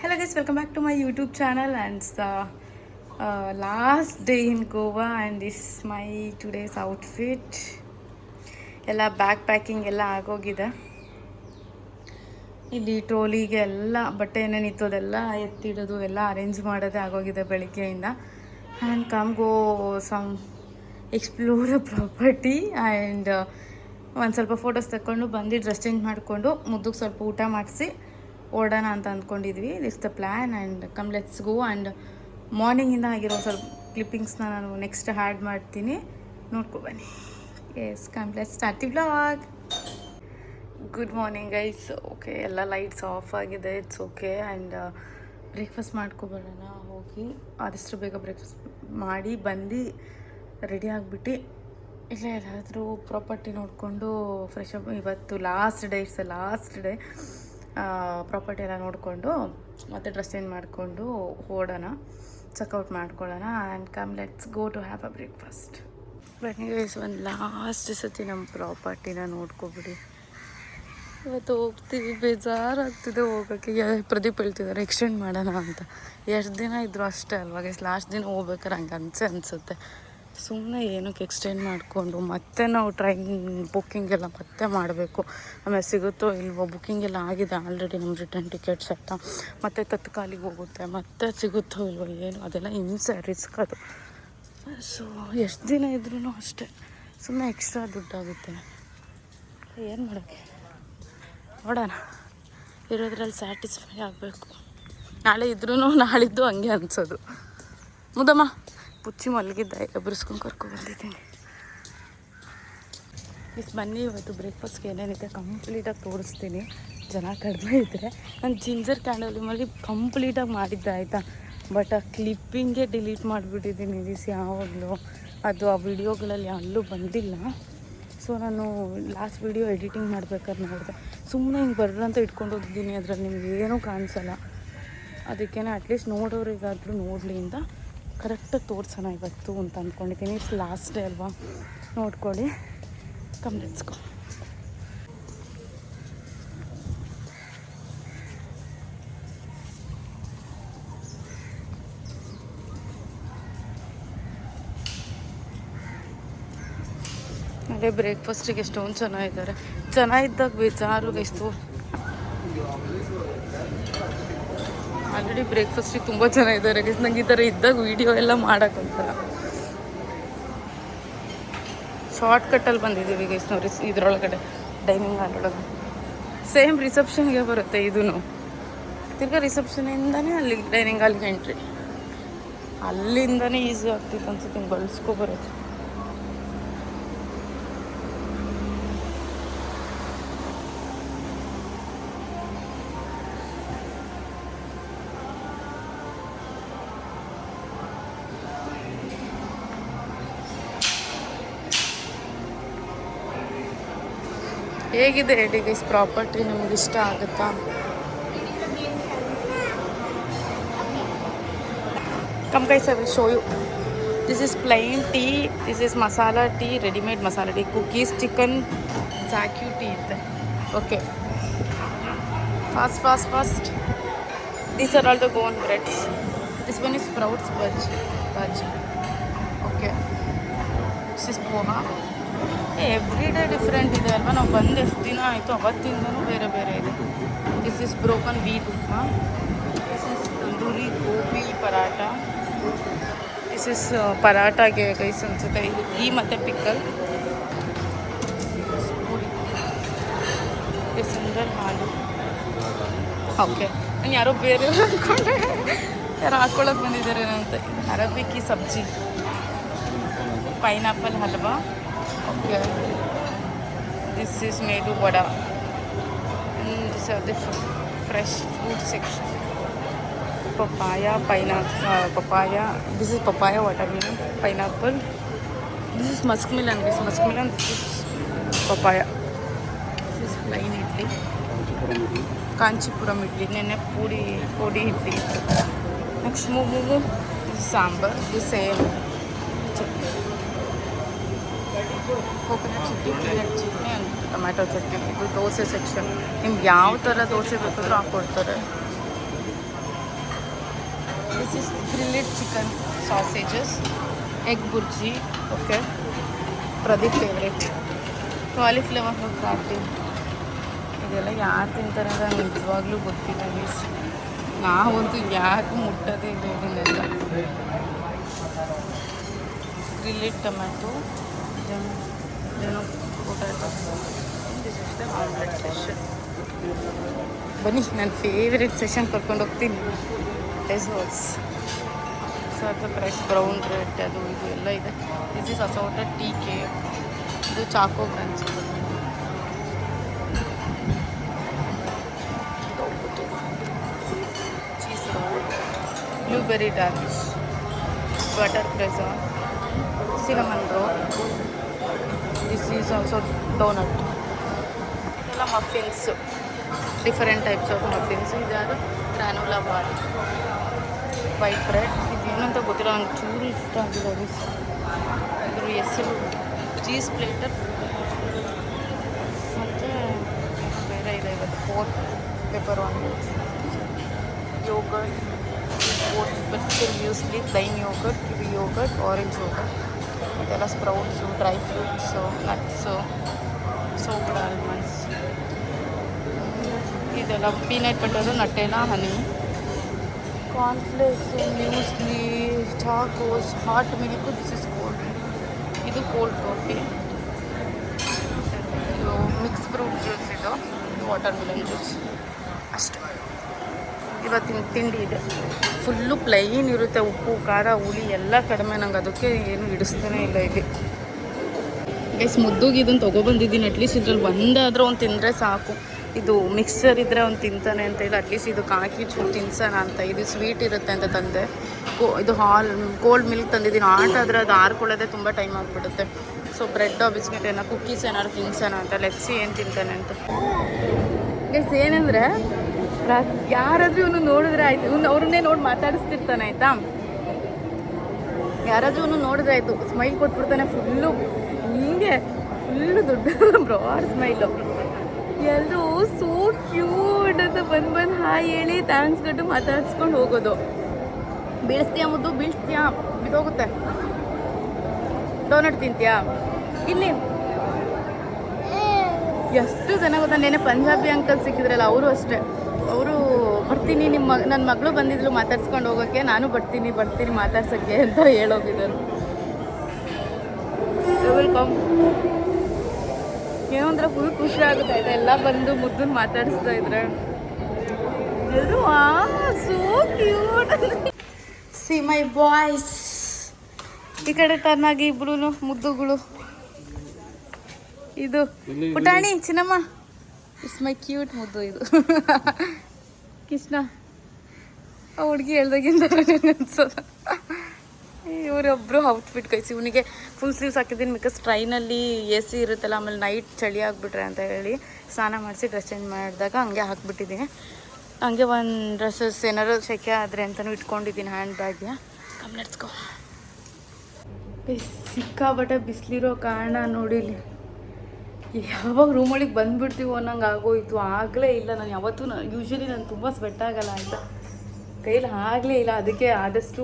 Hello guys, welcome back to my YouTube channel and it's the last day in Goa and this is my today's outfit. ಎಲ್ಲ bag packing ಎಲ್ಲ ಆಗೋಗಿದೆ. ಇಲ್ಲಿ ಟ್ರೋಲಿಗೆ ಎಲ್ಲ ಬಟ್ಟೆ ಏನೇನಿತ್ತು ಅದೆಲ್ಲ ಎತ್ತಿಡೋದು ಎಲ್ಲ ಅರೇಂಜ್ ಮಾಡೋದೇ ಆಗೋಗಿದೆ ಬೆಳಿಗ್ಗೆಯಿಂದ. And come go some explore a property and ಒಂದು ಸ್ವಲ್ಪ ಫೋಟೋಸ್ ತಗೊಂಡು ಬಂದು ಡ್ರೆಸ್ ಚೇಂಜ್ ಮಾಡಿಕೊಂಡು ಮುದ್ದಕ್ಕೆ ಸ್ವಲ್ಪ ಊಟ ಮಾಡಿಸಿ ಓಡೋಣ ಅಂತ ಅಂದ್ಕೊಂಡಿದ್ವಿ. This the plan and come let's go. And ಮಾರ್ನಿಂಗಿಂದ ಆಗಿರೋ ಸ್ವಲ್ಪ ಕ್ಲಿಪ್ಪಿಂಗ್ಸ್ನ ನಾನು ನೆಕ್ಸ್ಟ್ ಆ್ಯಡ್ ಮಾಡ್ತೀನಿ, ನೋಡ್ಕೊಬನ್ನಿ. Yes, come let's start the vlog. Good morning guys. Okay, ಎಲ್ಲ ಲೈಟ್ಸ್ ಆಫ್ ಆಗಿದೆ, ಇಟ್ಸ್ ಓಕೆ. ಆ್ಯಂಡ್ ಬ್ರೇಕ್ಫಾಸ್ಟ್ ಮಾಡ್ಕೊಬರೋಣ ಹೋಗಿ. ಆದಷ್ಟು ಬೇಗ ಬ್ರೇಕ್ಫಾಸ್ಟ್ ಮಾಡಿ ಬಂದು ರೆಡಿ ಆಗಿಬಿಟ್ಟು ಇಲ್ಲ ಎಲ್ಲಾದರೂ ಪ್ರಾಪರ್ಟಿ ನೋಡಿಕೊಂಡು ಫ್ರೆಶ್ ಅಪ್. ಇವತ್ತು last day, it's last day. Property ಎಲ್ಲ ನೋಡಿಕೊಂಡು ಮತ್ತೆ ಡ್ರೆಸ್ ಚೇಂಜ್ ಮಾಡಿಕೊಂಡು ಓಡೋಣ, ಚೆಕ್ಔಟ್ ಮಾಡ್ಕೊಳ್ಳೋಣ. And come let's go to have a breakfast. ಬನ್ನಿ ಗೈಸ್, ಒಂದು ಲಾಸ್ಟ್ ಸತಿ ನಮ್ಮ ಪ್ರಾಪರ್ಟಿನ ನೋಡ್ಕೊಬಿಡಿ. ಇವತ್ತು ಹೋಗ್ತೀವಿ, ಬೇಜಾರಾಗ್ತಿದೆ ಹೋಗೋಕ್ಕೆ. ಪ್ರದೀಪ್ ಹೇಳ್ತಿದ್ದಾರೆ ಎಕ್ಸ್ಟೆಂಡ್ ಮಾಡೋಣ ಅಂತ. ಎಷ್ಟು ದಿನ ಇದ್ದರೂ ಅಷ್ಟೇ ಅಲ್ವಾ ಗೈಸ್, ಲಾಸ್ಟ್ ದಿನ ಹೋಗ್ಬೇಕಾರೆ ಹಂಗೆ ಅನಿಸುತ್ತೆ. ಸುಮ್ಮನೆ ಏನಕ್ಕೆ ಎಕ್ಸ್ಟೆಂಡ್ ಮಾಡಿಕೊಂಡು ಮತ್ತೆ ನಾವು ಟ್ರೈನ್ ಬುಕ್ಕಿಂಗ್ ಎಲ್ಲ ಮತ್ತೆ ಮಾಡಬೇಕು. ಆಮೇಲೆ ಸಿಗುತ್ತೋ ಇಲ್ವೋ, ಬುಕ್ಕಿಂಗ್ ಎಲ್ಲ ಆಗಿದೆ ಆಲ್ರೆಡಿ ನಮ್ಮ ರಿಟರ್ನ್ ಟಿಕೆಟ್ಸ್ ಎಲ್ಲ. ಮತ್ತು ತತ್ಕಾಲಿಗೆ ಹೋಗುತ್ತೆ, ಮತ್ತೆ ಸಿಗುತ್ತೋ ಇಲ್ವೋ ಏನು, ಅದೆಲ್ಲ ಹಿಂಸೆ, ರಿಸ್ಕ್ ಅದು. ಸೊ ಎಷ್ಟು ದಿನ ಇದ್ರೂ ಅಷ್ಟೇ, ಸುಮ್ಮನೆ ಎಕ್ಸ್ಟ್ರಾ ದುಡ್ಡಾಗುತ್ತೆ. ಏನು ಮಾಡೋಕ್ಕೆ, ನೋಡೋಣ. ಇರೋದ್ರಲ್ಲಿ ಸ್ಯಾಟಿಸ್ಫೈ ಆಗಬೇಕು. ನಾಳೆ ಇದ್ರೂ ನಾಳಿದ್ದು ಹಂಗೆ ಅನಿಸೋದು. ಮುದಮ್ಮ ಪುಚ್ಚಿ ಮಲಗಿದ್ದ, ಎಬ್ಬರಿಸ್ಕೊಂಡು ಕರ್ಕೊಬಂದಿದ್ದೀನಿ. ಬನ್ನಿ, ಇವತ್ತು ಬ್ರೇಕ್ಫಾಸ್ಟ್ಗೆ ಏನೇನಿದೆ ಕಂಪ್ಲೀಟಾಗಿ ತೋರಿಸ್ತೀನಿ. ಜನ ಕಡಿಮೆ ಇದ್ದರೆ ನಾನು ಜಿಂಜರ್ ಕ್ಯಾಂಡಲ್ ಕಂಪ್ಲೀಟಾಗಿ ಮಾಡಿದ್ದೆ ಆಯಿತಾ. ಬಟ್ ಆ ಕ್ಲಿಪ್ಪಿಂಗೇ ಡಿಲೀಟ್ ಮಾಡಿಬಿಟ್ಟಿದ್ದೀನಿ ಯಾವಾಗಲೂ. ಅದು ಆ ವಿಡಿಯೋಗಳಲ್ಲಿ ಅಲ್ಲೂ ಬಂದಿಲ್ಲ. ಸೊ ನಾನು ಲಾಸ್ಟ್ ವಿಡಿಯೋ ಎಡಿಟಿಂಗ್ ಮಾಡ್ಬೇಕಾದ್ರೆ ನೋಡಿದೆ, ಸುಮ್ಮನೆ ಹಿಂಗೆ ಬರ್ರಂತ ಇಟ್ಕೊಂಡು ಹೋಗಿದ್ದೀನಿ. ಅದರಲ್ಲಿ ನಿಮ್ಗೆ ಏನೂ ಕಾಣಿಸಲ್ಲ. ಅದಕ್ಕೇನೆ ಅಟ್ಲೀಸ್ಟ್ ನೋಡೋರಿಗಾದರೂ ನೋಡಲಿ ಅಂತ ಕರೆಕ್ಟಾಗಿ ತೋರಿಸೋಣ ಇವತ್ತು ಅಂತ ಅಂದ್ಕೊಂಡಿದ್ದೀನಿ. ಇಟ್ಸ್ ಲಾಸ್ಟ್ ಡೇ ಅಲ್ವಾ, ನೋಡ್ಕೊಳ್ಳಿ. ಕಮ್ ಲೆಟ್ಸ್ ಗೋ. ಅದೇ ಬ್ರೇಕ್ಫಾಸ್ಟಿಗೆ ಎಷ್ಟೊಂದು ಜನ ಇದ್ದಾರೆ. ಜನ ಇದ್ದಾಗ ಬೇಜಾರು ಎಷ್ಟು. ಆಲ್ರೆಡಿ ಬ್ರೇಕ್ಫಾಸ್ಟಿಗೆ ತುಂಬ ಜನ ಇದ್ದಾರೆ ಗೈಸ್. ನಂಗೆ ಈ ಥರ ಇದ್ದಾಗ ವೀಡಿಯೋ ಎಲ್ಲ ಮಾಡೋಕ್ಕಂತಲ್ಲ. ಶಾರ್ಟ್ಕಟ್ಟಲ್ಲಿ ಬಂದಿದ್ದೀವಿ ಗೈಸ್ ನಾವು ಇದರೊಳಗಡೆ, ಡೈನಿಂಗ್ ಹಾಲ್ ಒಳಗೆ. ಸೇಮ್ ರಿಸೆಪ್ಷನ್ಗೆ ಬರುತ್ತೆ ಇದೂ. ತಿರ್ಗಾ ರಿಸೆಪ್ಷನಿಂದನೇ ಅಲ್ಲಿ ಡೈನಿಂಗ್ ಹಾಲ್ಗೆ ಎಂಟ್ರಿ. ಅಲ್ಲಿಂದನೇ ಈಸಿ ಆಗ್ತಿತ್ತು ಅನ್ಸುತ್ತೆ, ಹಿಂಗೆ ಬಳಸ್ಕೊಬರೋದು. ಹೇಗಿದೆ ಹೇಳಿ ಗೈಸ್ ಪ್ರಾಪರ್ಟಿ, ನಮ್ಗೆ ಇಷ್ಟ ಆಗುತ್ತಾ? Come guys, I will show you. This is plain tea, this is masala tea, readymade masala tea, cookies, chicken, ಜಾಕ್ಯೂ ಟೀ ಇದೆ. Okay, fast. These are all the gone breads. This one is sprouts bajji. Okay, this is poha. Every day different ಇದೆ ಅಲ್ವಾ. ನಾವು ಬಂದು ಎಷ್ಟು ದಿನ ಆಯಿತು, ಅವತ್ತಿಂದನೂ ಬೇರೆ ಬೇರೆ ಇದೆ. This is broken wheat upma. This is tandoori gobi paratha. This is ಪರಾಟಾಗೆ ಗೈಸ್ ಅನಿಸುತ್ತೆ. ಇದು ಘೀ ಮತ್ತು ಪಿಕ್ಕಲ್. ಸುಂದರ್ ಹಾಲು. ಓಕೆ, ನಾನು ಯಾರೋ ಬೇರೆ ಅಂದ್ಕೊಂಡೆ, ಯಾರೋ ಹಾಕ್ಕೊಳಕ್ಕೆ ಬಂದಿದ್ದಾರೆ ಅಂತ. ಅರಬಿಕಿ sabzi, pineapple halwa. Okay, this is Medu Vada. These are the fresh fruit section. Papaya, papaya. This is papaya, watermelon, pineapple. This is muskmelon. This is papaya. This is plain idli. Kanchipuram idli. Nene pudi idli. Next momo. This is sambar. This same. Coconut chutney and tomato chutney. ಇದು dosa section. ನಿಮ್ಗೆ ಯಾವ ಥರ ದೋಸೆ ಬೇಕಾದರೂ ಹಾಕ್ಕೊಡ್ತಾರೆ. This is grilled chicken sausages, egg bhurji, okay, Pradeep favourite, cauliflower coffee. ಇದೆಲ್ಲ ಯಾರು ತಿಂತಾರೆ ಅಂತ ನಂಗೆ ನಿಜವಾಗ್ಲೂ ಗೊತ್ತಿಲ್ಲ ಗೈಸ್. ನಾವಂತೂ ಯಾಕೆ ಮುಟ್ಟೋದೇ ಇಲ್ಲ ಇದನ್ನೆಲ್ಲ. ಗ್ರಿಲ್ಲೆಡ್ ಟೊಮ್ಯಾಟೊ, ಏನೋ potato, this is the omelette session. ಬನ್ನಿ ನನ್ನ ಫೇವ್ರೆಟ್ ಸೆಷನ್ ಕರ್ಕೊಂಡು ಹೋಗ್ತೀನಿ. Desserts, circle rice, brown bread, ಅದು ಇದು ಎಲ್ಲ ಇದೆ. This is assorted tea cake, ಇದು choco crunch, cheese roll, blueberry ಗಾರ್ಲಿಶ್, butter croissant, cinnamon roll, this is also doughnut. ಇದೆಲ್ಲ muffins, different types of muffins. ಇದ್ಯಾವುದು ಗ್ರಾನುಲಾ ಬಾಲ್, ವೈಟ್ ಬ್ರೆಡ್. ಇದೇನಂತ ಗೊತ್ತಿಲ್ಲ, ನಂಗೆ ಚೂರು ಇಷ್ಟ ಆಗಿದೆ ಅದು. ಇದ್ರ ಹೆಸರು ಚೀಸ್ ಪ್ಲೇಟರ್. ಮತ್ತು ಬೇರೆ ಇದೆ ಇವತ್ತು pork pepper onions, yoghurt, oats best muesli, plain yoghurt, ಇದು ಯೋಗರ್ಟ್, ಆರೆಂಜ್ ಯೋಗರ್ಟ್, ಇದೆಲ್ಲ sprouts, dry fruits, nuts, soaked almonds, ಇದೆಲ್ಲ ಪೀನಟ್ ಬಟರು, ನಟ್ಟೆಲ್ಲ, honey, cornflakes, muesli, Chocos, hot milk, this is cold, ಇದು cold coffee, ಇದು mix fruit juice, ಇದು watermelon juice. ಅಷ್ಟೇ ಇವತ್ತಿನ ತಿಂಡಿ ಇದೆ. ಫುಲ್ಲು ಪ್ಲೈನ್ ಇರುತ್ತೆ, ಉಪ್ಪು ಖಾರ ಹುಳಿ ಎಲ್ಲ ಕಡಿಮೆ. ನಂಗೆ ಅದಕ್ಕೆ ಏನು ಹಿಡಿಸ್ತಾನೆ ಇಲ್ಲ ಇಲ್ಲಿ ಗೈಸ್. ಮುದ್ದುಗೆ ಇದನ್ನು ತೊಗೊಬಂದಿದ್ದೀನಿ. ಅಟ್ಲೀಸ್ಟ್ ಇದ್ರಲ್ಲಿ ಒಂದಾದರೂ ಒಂದು ತಿಂದರೆ ಸಾಕು. ಇದು ಮಿಕ್ಸರ್ ಇದ್ದರೆ ಅವ್ನು ತಿಂತಾನೆ ಅಂತ ಇಲ್ಲ, ಅಟ್ಲೀಸ್ಟ್ ಇದಕ್ಕೆ ಹಾಕಿ ಚೂರು ತಿನ್ಸೋಣ ಅಂತ. ಇದು ಸ್ವೀಟ್ ಇರುತ್ತೆ ಅಂತ ತಂದೆ. ಇದು ಕೋಲ್ಡ್ ಮಿಲ್ಕ್ ತಂದಿದ್ದೀನಿ. ಆದರೆ ಅದು ಆರ್ಕೊಳ್ಳೋದೇ ತುಂಬ ಟೈಮ್ ಆಗಿಬಿಡುತ್ತೆ. ಸೊ ಬ್ರೆಡ್ಡೋ ಬಿಸ್ಕೆಟ್ ಏನೋ ಕುಕ್ಕೀಸ್ ಏನಾದ್ರು ತಿನ್ಸೋಣ ಅಂತ. ಲೆಕ್ಸಿ ಏನು ತಿಂತಾನೆ ಅಂತ ಗೈಸ್. ಏನಂದರೆ ಯಾರಾದರೂ ಇವನು ನೋಡಿದ್ರೆ ಆಯಿತು, ಇವನು ಅವ್ರನ್ನೇ ನೋಡಿ ಮಾತಾಡಿಸ್ತಿರ್ತಾನೆ ಆಯಿತಾ. ಯಾರಾದರೂ ಇವನು ನೋಡಿದ್ರೆ ಆಯಿತು, ಸ್ಮೈಲ್ ಕೊಟ್ಬಿಡ್ತಾನೆ ಫುಲ್ಲು, ಹಿಂಗೆ ಫುಲ್ಲು ದೊಡ್ಡ ಬ್ರಾಡ್ ಸ್ಮೈಲು. ಎಲ್ಲರೂ ಸೋ ಕ್ಯೂಟ್ ಅಂತ ಬಂದು ಹಾಯ್ ಹೇಳಿ ಥ್ಯಾಂಕ್ಸ್ ಕೊಟ್ಟು ಮಾತಾಡ್ಸ್ಕೊಂಡು ಹೋಗೋದು. ಬೀಳಿಸ್ತೀಯಾ ಮುದ್ದು, ಬೀಳಿಸ್ತೀಯಾ, ಬಿದ್ದೋಗುತ್ತೆ. ಡೋನಟ್ ತಿಂತೀಯಾ? ಇಲ್ಲಿ ಎಷ್ಟು ಜನ ಗೊತ್ತಾ, ನೆನೆ ಪಂಜಾಬಿ ಅಂಕಲ್ ಸಿಕ್ಕಿದ್ರಲ್ಲ, ಅವರು ಅಷ್ಟೇ. ಅವರು ಬರ್ತೀನಿ, ನನ್ನ ಮಗಳು ಬಂದಿದ್ರು ಮಾತಾಡ್ಸ್ಕೊಂಡು ಹೋಗೋಕ್ಕೆ, ನಾನು ಬರ್ತೀನಿ ಮಾತಾಡ್ಸೋಕ್ಕೆ ಅಂತ ಹೇಳೋಗಿದ್ದರು. ವೆಲ್ಕಮ್. ಏನೋ ಒಂಥರ ಫುಲ್ ಖುಷಿ ಆಗುತ್ತೆ ಆಯಿತಾ, ಎಲ್ಲ ಬಂದು ಮುದ್ದನ್ನು ಮಾತಾಡಿಸ್ತಾ ಇದ್ರೆ. ಎಲ್ಲರೂ so cute. See my boys. ಈ ಕಡೆ ಟರ್ನ್ ಆಗಿ ಇಬ್ರು ಮುದ್ದುಗಳು. ಇದು ಪುಟಾಣಿ ಚಿನ್ನಮ್ಮ, ಇಟ್ಸ್ ಮೈ ಕ್ಯೂಟ್ ಮುದ್ದು. ಇದು ಕೃಷ್ಣ. ಆ ಹುಡುಗಿ ಹೇಳ್ದಾಗಿಂದ ಅನ್ಸೋದು. ಇವರೊಬ್ಬರು ಔಟ್ಫಿಟ್ ಕೈಸಿ. ಇವನಿಗೆ ಫುಲ್ ಸ್ಲೀವ್ಸ್ ಹಾಕಿದ್ದೀನಿ, ಬಿಕಾಸ್ ಟ್ರೈನಲ್ಲಿ ಎ ಸಿ ಇರುತ್ತಲ್ಲ, ಆಮೇಲೆ ನೈಟ್ ಚಳಿ ಆಗಿಬಿಟ್ರೆ ಅಂತ ಹೇಳಿ ಸ್ನಾನ ಮಾಡಿಸಿ ಡ್ರೆಸ್ ಚೇಂಜ್ ಮಾಡಿದಾಗ ಹಂಗೆ ಹಾಕ್ಬಿಟ್ಟಿದ್ದೀನಿ. ಹಂಗೆ ಒಂದು ಡ್ರೆಸ್ಸಸ್ ಏನಾರು ಸೆಕೆ ಆದರೆ ಅಂತಲೂ ಇಟ್ಕೊಂಡಿದ್ದೀನಿ ಹ್ಯಾಂಡ್ ಬ್ಯಾಗ್ಗೆ. ಕಮ್ನೆಟ್ಸ್ಕೊ. ಸಿಕ್ಕಾಬಟ್ಟೆ ಬಿಸಿಲಿರೋ ಕಾರಣ ನೋಡಿಲಿ ಯಾವಾಗ ರೂಮೊಳಗೆ ಬಂದುಬಿಡ್ತೀವೋ ಅನ್ನಂಗೆ ಆಗೋಯ್ತು. ಆಗಲೇ ಇಲ್ಲ. ನಾನು ಯಾವತ್ತೂ ಯೂಶ್ವಲಿ ನಾನು ತುಂಬ ಸ್ವೆಟ್ ಆಗಲ್ಲ ಆಯಿತಾ, ಕೈಲಿ ಆಗಲೇ ಇಲ್ಲ. ಅದಕ್ಕೆ ಆದಷ್ಟು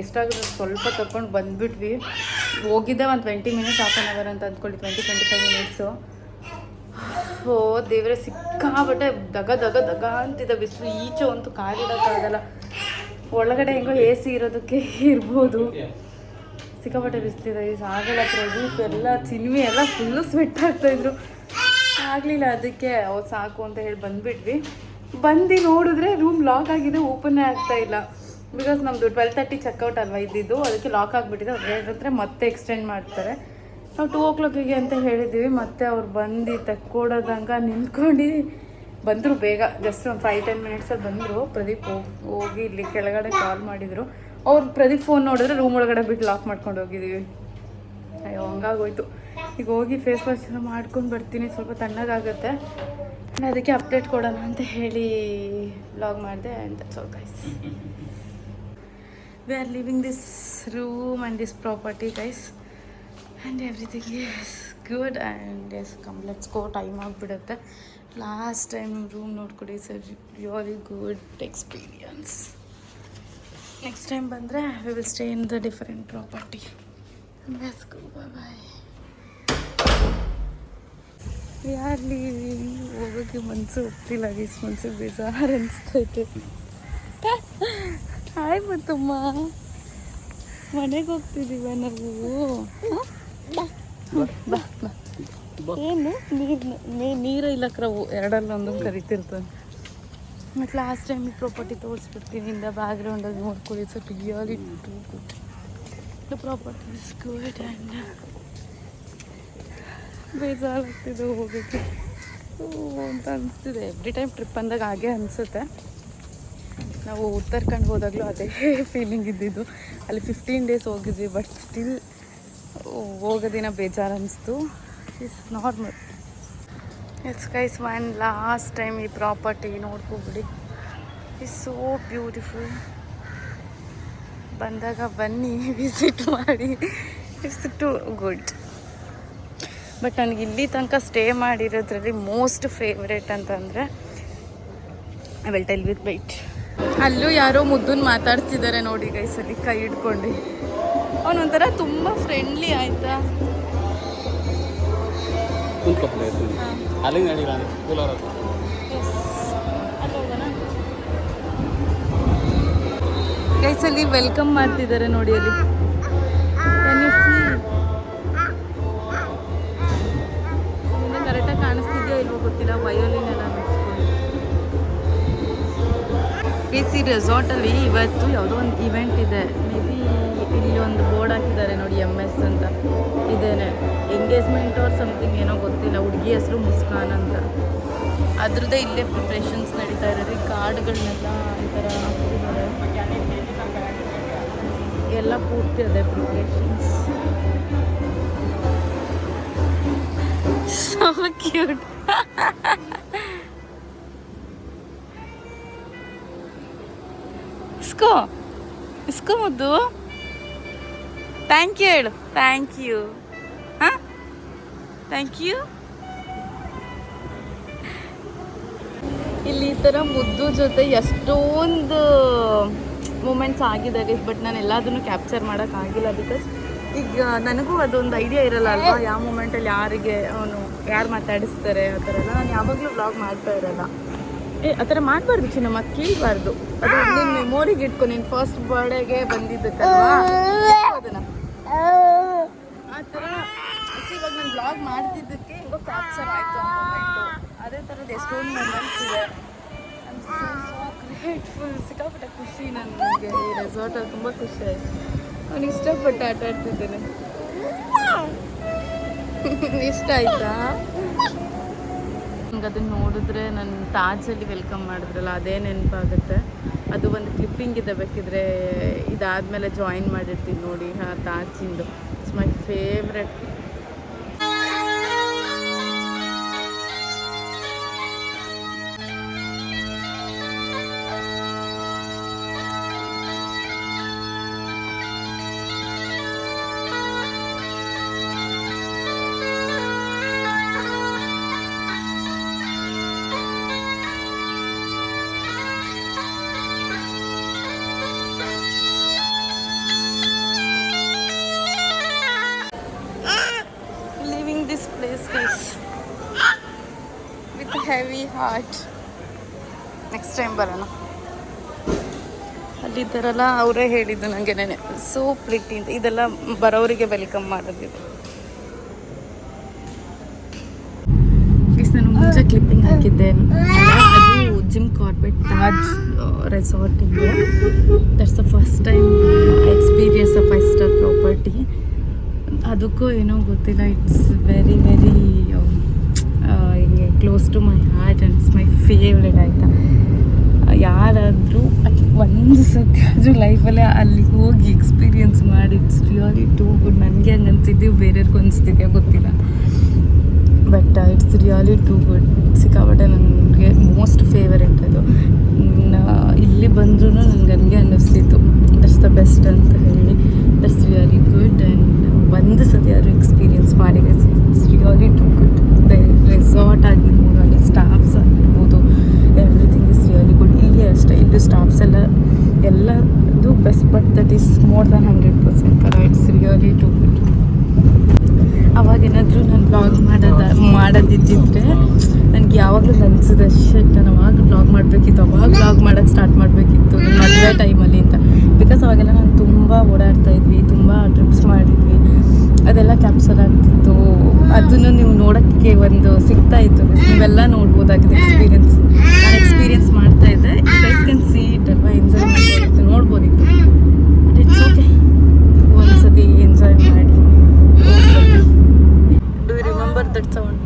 ಎಷ್ಟಾಗುತ್ತೆ ಸ್ವಲ್ಪ ತಗೊಂಡು ಬಂದುಬಿಟ್ವಿ. ಹೋಗಿದ್ದೆ ಒಂದು 20 ಮಿನಿಟ್ಸ್, ಹಾಫ್ ಆನ್ ಅವರ್ ಅಂತ ಅಂದ್ಕೊಳ್ಳಿ, 20-25 ಮಿನಿಟ್ಸು. ಓ ದೇವರೇ, ಸಿಕ್ಕಾಬಟ್ಟೆ ದಗ ಅಂತಿದೆ ಬಿಸಿಲು. ಈಚೆ ಅಂತೂ ಕಾಲಿಡೋಕ್ಕಾಗಲ್ಲ. ಒಳಗಡೆ ಹೆಂಗೋ ಎ ಸಿ ಇರೋದಕ್ಕೆ ಇರ್ಬೋದು. ಸಿಕ್ಕಾಬಟ್ಟೆ ಬಿಸಿಲಿದೆ. ಆಗಲ್ಲ. ಪ್ರದೀಪ್ ಎಲ್ಲ ಚಿನ್ವಿ ಎಲ್ಲ ಫುಲ್ಲು ಸ್ವೆಟ್ ಆಗ್ತಾಯಿದ್ರು. ಆಗಲಿಲ್ಲ, ಅದಕ್ಕೆ ಅವ್ರು ಸಾಕು ಅಂತ ಹೇಳಿ ಬಂದುಬಿಟ್ವಿ. ಬಂದು ನೋಡಿದ್ರೆ ರೂಮ್ ಲಾಕ್ ಆಗಿದೆ, ಓಪನ್ನೇ ಆಗ್ತಾಯಿಲ್ಲ. ಬಿಕಾಸ್ ನಮ್ಮದು 12:30 ಚೆಕ್ಔಟ್ ಅಲ್ವಾ ಇದ್ದಿದ್ದು, ಅದಕ್ಕೆ ಲಾಕ್ ಆಗಿಬಿಟ್ಟಿದೆ. ಅವ್ರು ಹೇಳಿದ್ರೆ ಮತ್ತೆ ಎಕ್ಸ್ಟೆಂಡ್ ಮಾಡ್ತಾರೆ. ನಾವು 2 o'clock ಅಂತ ಹೇಳಿದ್ದೀವಿ. ಮತ್ತೆ ಅವ್ರು ಬಂದು ತಕ್ಕೊಡೋದಂಗೆ ನಿಂತ್ಕೊಂಡು ಬಂದರು ಬೇಗ. ಜಸ್ಟ್ ಒಂದು 5-10 ಮಿನಿಟ್ಸಲ್ಲಿ ಬಂದರು. ಪ್ರದೀಪ್ ಹೋಗಿ ಇಲ್ಲಿ ಕೆಳಗಡೆ ಕಾಲ್ ಮಾಡಿದರು. ಅವ್ರು ಪ್ರದೀಪ್ ಫೋನ್ ನೋಡಿದ್ರೆ ರೂಮ್ ಒಳಗಡೆ ಬಿಟ್ಟು ಲಾಕ್ ಮಾಡ್ಕೊಂಡು ಹೋಗಿದ್ದೀವಿ. ಅಯ್ಯೋ ಹಂಗಾಗೋಯ್ತು. ಈಗ ಹೋಗಿ ಫೇಸ್ ವಾಶ್ ಮಾಡ್ಕೊಂಡು ಬರ್ತೀನಿ, ಸ್ವಲ್ಪ ತಣ್ಣಗಾಗುತ್ತೆ. ಅದಕ್ಕೆ ಅಪ್ಡೇಟ್ ಕೊಡೋಣ ಅಂತ ಹೇಳಿ ವ್ಲಾಗ್ ಮಾಡಿದೆ. And that's all guys. We are living this room and this property guys, and everything is good. And yes come let's go. Time ಆಗಿಬಿಡುತ್ತೆ. ಲಾಸ್ಟ್ ಟೈಮ್ ರೂಮ್ ನೋಡ್ಕೊಡಿ, it's a really good experience. Next time ಬಂದರೆ we will stay in the different property. Let's go, bye. ಯಾರ್ಲಿ ಹೋಗೋಕ್ಕೆ ಮನಸ್ಸು ಒಪ್ತಿಲ್ಲ, guys. ಮನಸ್ಸಿಗೆ ಬೇಜಾರು ಅನಿಸ್ತೈತೆ. Hi Muthamma, ಮನೆಗೆ ಹೋಗ್ತಿದ್ದೀವ ನಾವು. ಬಾ ಬಾ. ಏನು ನೀರು ಇಲ್ಲ ಕ್ರವು, ಎರಡಲ್ಲ ಒಂದೊಂದು ಕರಿತಿರ್ತಾನೆ. ಮತ್ತು ಲಾಸ್ಟ್ ಟೈಮ್ ಈ ಪ್ರಾಪರ್ಟಿ ತೋರಿಸ್ಬಿಡ್ತೀನಿ. ಇಂದ ಬ್ಯಾಕ್ಗ್ರೌಂಡಲ್ಲಿ ನೋಡ್ಕೊಳ್ಳಿ. It's really too good. The property is good and ಬೇಜಾರಾಗ್ತಿದೆ ಹೋಗೋಕ್ಕೆ ಅಂತ ಅನಿಸ್ತಿದೆ. ಎವ್ರಿ ಟೈಮ್ ಟ್ರಿಪ್ ಅಂದಾಗ ಹಾಗೆ ಅನಿಸುತ್ತೆ. ನಾವು ಉತ್ತರಾಖಂಡ್ ಹೋದಾಗಲೂ ಅದೇ ಫೀಲಿಂಗ್ ಇದ್ದಿದ್ದು. ಅಲ್ಲಿ 15 days ಹೋಗಿದ್ವಿ, ಬಟ್ ಸ್ಟಿಲ್ ಹೋಗೋದಿನ ಬೇಜಾರು ಅನಿಸ್ತು. Is normal. Yes guys, one last time ಈ ಪ್ರಾಪರ್ಟಿ ನೋಡ್ಕೊಬಿಡಿ. Is so beautiful. ಬಂದಾಗ ಬನ್ನಿ, ವಿಸಿಟ್ ಮಾಡಿ. It's to good. ಬಟ್ ನನಗೆ ಇಲ್ಲಿ ತನಕ ಸ್ಟೇ ಮಾಡಿರೋದ್ರಲ್ಲಿ ಮೋಸ್ಟ್ ಫೇವ್ರೇಟ್ ಅಂತಂದರೆ I will tell with white. ಅಲ್ಲೂ ಯಾರೋ ಮುದ್ದನ್ನು ಮಾತಾಡ್ತಿದ್ದಾರೆ ನೋಡಿ ಗೈಸಲ್ಲಿ, ಕೈ ಹಿಡ್ಕೊಂಡು. ಅವನೊಂಥರ ತುಂಬ ಫ್ರೆಂಡ್ಲಿ. ಆಯಿತಾ, ಗೈಸಲ್ಲಿ ವೆಲ್ಕಮ್ ಮಾಡ್ತಿದ್ದಾರೆ ನೋಡಿ. ಅಲ್ಲಿ ಕರೆಕ್ಟಾಗಿ ಕಾಣಿಸ್ತಿದ್ಯೋ ಇಲ್ವೋ ಗೊತ್ತಿಲ್ಲ. ವಯೋಲಿನ್ ಎಲ್ಲ ಮಿಕ್ಸ್ಕೊಂಡು ಸಿ ರೆಸಾರ್ಟಲ್ಲಿ ಇವತ್ತು ಯಾವುದೋ ಒಂದು ಇವೆಂಟ್ ಇದೆ. ಮೇ ಬಿ ಇಲ್ಲಿ ಒಂದು ಬೋರ್ಡ್ ಹಾಕಿದ್ದಾರೆ ನೋಡಿ, MS ಅಂತ. ಇದೇನೆ ಎಂಗೇಜ್ಮೆಂಟ್ ಆರ್ ಸಮಥಿಂಗ್, ಏನೋ ಗೊತ್ತಿಲ್ಲ. ಹುಡುಗಿ ಹೆಸರು ಮುಸ್ಕಾನ್ ಅಂತ. ಅದ್ರದ್ದೇ ಇಲ್ಲೇ ಪ್ರಿಪ್ರೇಷನ್ಸ್ ನಡೀತಾ ಇರೋದು. ಕಾರ್ಡ್ಗಳನ್ನೆಲ್ಲ ಈ ಥರ ಹಾಕಿದ್ದಾರೆ. ಎಲ್ಲ ಪೂರ್ತಿ ಅದೇ ಪ್ರಿಪ್ರೇಷನ್ಸ್. So cute. ಇಸ್ಕೋ ಮುದ್ದು. ಥ್ಯಾಂಕ್ ಯು ಹೇಳು. Thank you. ಹಾಂ, ಥ್ಯಾಂಕ್ ಯು. ಇಲ್ಲಿ ಈ ಥರ ಮುದ್ದು ಜೊತೆ ಎಷ್ಟೊಂದು ಮೂಮೆಂಟ್ಸ್ ಆಗಿದೆ ಗೈಸ್. ಬಟ್ ನಾನು ಎಲ್ಲದನ್ನು ಕ್ಯಾಪ್ಚರ್ ಮಾಡೋಕ್ಕಾಗಿಲ್ಲ. ಬಿಕಾಸ್ ಈಗ ನನಗೂ ಅದೊಂದು ಐಡಿಯಾ ಇರಲ್ಲ ಅಲ್ವಾ, ಯಾವ ಮೂಮೆಂಟಲ್ಲಿ ಯಾರು ಮಾತಾಡಿಸ್ತಾರೆ ಆ ಥರ ಎಲ್ಲ. ನಾನು ಯಾವಾಗಲೂ ವ್ಲಾಗ್ ಮಾಡ್ತಾ ಇರಲ್ಲ. ಆ ಥರ ಮಾಡಬಾರ್ದು ಚಿನ್ನ, ಮತ್ತೆ ಕೇಳಬಾರ್ದು. ಅದು ನಿನ್ನ ಮೆಮೊರಿಗೆ ಇಟ್ಕೊ. ನೀನು ಫಸ್ಟ್ ಬರ್ಡೇಗೆ ಬಂದಿದ್ದಕ್ಕಲ್ವಾ ಅದನ್ನು ಆ ಥರ. ಇವಾಗ ನಾನು ವ್ಲಾಗ್ ಮಾಡ್ತಿದ್ದಕ್ಕೆ ಹಿಂಗೋ ಕ್ಯಾಪ್ಚರ್ ಆಯಿತು ಆ ಮೂಮೆಂಟು. ಅದೇ ಥರದ್ದು ಎಷ್ಟೊಂದು ಮೂಮೆಂಟ್ಸ್ ಇದೆ. I am so grateful. ಸಿಕ್ಕಾಪಟ್ಟೆ ಖುಷಿ ನನಗೆ. ಈ ರೆಸಾರ್ಟಲ್ಲಿ ತುಂಬ ಖುಷಿ ಆಯಿತು. ನಾನು ಇಷ್ಟಪಟ್ಟು ಆಟ ಆಡ್ತಿದ್ದೇನೆ. ಇಷ್ಟ ಆಯ್ತಾ? ನನಗೆ ಅದನ್ನು ನೋಡಿದ್ರೆ ನನ್ನ ತಾಜಲ್ಲಿ ವೆಲ್ಕಮ್ ಮಾಡಿದ್ರಲ್ಲ ಅದೇ ನೆನಪಾಗುತ್ತೆ. ಅದು ಒಂದು ಕ್ಲಿಪ್ಪಿಂಗ್ ಇದೆ, ಬೇಕಿದ್ರೆ ಇದಾದಮೇಲೆ ಜಾಯಿನ್ ಮಾಡಿರ್ತೀನಿ ನೋಡಿ. ತಾಜಿಂದು it's my favourite. This place is with heavy heart. Next time ಬರೋಣ. ಅಲ್ಲಿದ್ದಾರಲ್ಲ ಅವರೇ ಹೇಳಿದ್ದು ನನಗೆ ನೆನೆ ಸೋ ಪ್ರಿಟಿ ಅಂತ. ಇದೆಲ್ಲ ಬರೋರಿಗೆ ವೆಲ್ಕಮ್ ಮಾಡೋದಿದೆ. ನಾನು ಮುಂಚೆ ಕ್ಲಿಪ್ಪಿಂಗ್ ಹಾಕಿದ್ದೆ, ಅದು ಜಿಮ್ ಕಾರ್ಬೆಟ್ ತಾಜ್ ರೆಸಾರ್ಟಿಗೆ. That's the first time experience a 5-star property. ಅದಕ್ಕೂ ಏನೋ ಗೊತ್ತಿಲ್ಲ. It's very very close to my heart and it's my favourite. ಆಯಿತಾ, ಯಾರಾದರೂ ಒಂದು ಸತಿ ಆದರೂ ಲೈಫಲ್ಲೇ ಅಲ್ಲಿಗೆ ಹೋಗಿ ಎಕ್ಸ್ಪೀರಿಯನ್ಸ್ ಮಾಡಿ. It's really too good. ನನಗೆ ಹಂಗೆ ಅನಿಸಿದ್ದೀವಿ, ಬೇರೆಯವ್ರಿಗೂ ಅನಿಸ್ತಿದೆಯಾ ಗೊತ್ತಿಲ್ಲ. But it's really too good. ಸಿಕ್ಕಾಪಟ್ಟೆ ನನಗೆ ಮೋಸ್ಟ್ ಫೇವರೆಟ್ ಅದು. ಇಲ್ಲಿ ಬಂದ್ರೂ ನನಗೆ ಹಂಗೆ ಅನ್ನಿಸ್ತಿತ್ತು ದಟ್ಸ್ ದ ಬೆಸ್ಟ್ ಅಂತ ಹೇಳಿ. That's really good. ಆ್ಯಂಡ್ ಒಂದು ಸತಿ ಯಾರು ಎಕ್ಸ್ಪೀರಿಯನ್ಸ್ ಮಾಡಿ. It's really too good. Resort ಆಗಿರ್ಬೋದು, ಅಲ್ಲಿ ಸ್ಟಾಫ್ಸ್ ಆಗಿರ್ಬೋದು, ಎವ್ರಿಥಿಂಗ್ ಇಸ್ ರಿಯಲಿ ಗುಡ್. ಇಲ್ಲಿ ಅಷ್ಟೇ, ಇಲ್ಲಿ ಸ್ಟಾಫ್ಸ್ ಎಲ್ಲ do best, but that is more than 100%. It's really too good. ಅವಾಗೇನಾದರೂ ನಾನು ಬ್ಲಾಗ್ ಮಾಡೋದಿದ್ದಿದ್ರೆ ನನಗೆ ಯಾವಾಗಲೂ ಅನಿಸಿದೆ ಶಟ್ ನಾನು ಅವಾಗ ಬ್ಲಾಗ್ ಮಾಡಬೇಕಿತ್ತು, ಅವಾಗ ಬ್ಲಾಗ್ ಮಾಡೋಕ್ಕೆ ಸ್ಟಾರ್ಟ್ ಮಾಡಬೇಕಿತ್ತು ಮದುವೆ ಟೈಮಲ್ಲಿ ಅಂತ. ಬಿಕಾಸ್ ಅವಾಗೆಲ್ಲ ನಾನು ತುಂಬ ಓಡಾಡ್ತಾ ಇದ್ವಿ, ತುಂಬ ಟ್ರಿಪ್ಸ್ ಮಾಡಿದ್ವಿ, ಅದೆಲ್ಲ ಕ್ಯಾಪ್ಚರ್ ಆಗ್ತಿತ್ತು. ಅದನ್ನು ನೀವು ನೋಡೋಕ್ಕೆ ಒಂದು ಸಿಗ್ತಾ ಇತ್ತು, ನೀವೆಲ್ಲ ನೋಡ್ಬೋದಾಗಿದೆ ಎಕ್ಸ್ಪೀರಿಯನ್ಸ್. ನಾನು ಎಕ್ಸ್ಪೀರಿಯನ್ಸ್ ಮಾಡ್ತಾ ಇದ್ದೆ, ಗೈಸ್ ಕ್ಯಾನ್ ಸಿ ಇಟ್ ಅಲ್ವಾ, ಎಂಜಾಯ್ ಮಾಡ್ಬೋದಿತ್ತು, ನೋಡ್ಬೋದಿತ್ತು. ಬಟ್ ಇಟ್ಸ್ ಓಕೆ, ಒಂದ್ಸತಿ ಎಂಜಾಯ್ ಮಾಡಿ. Do you remember that sound?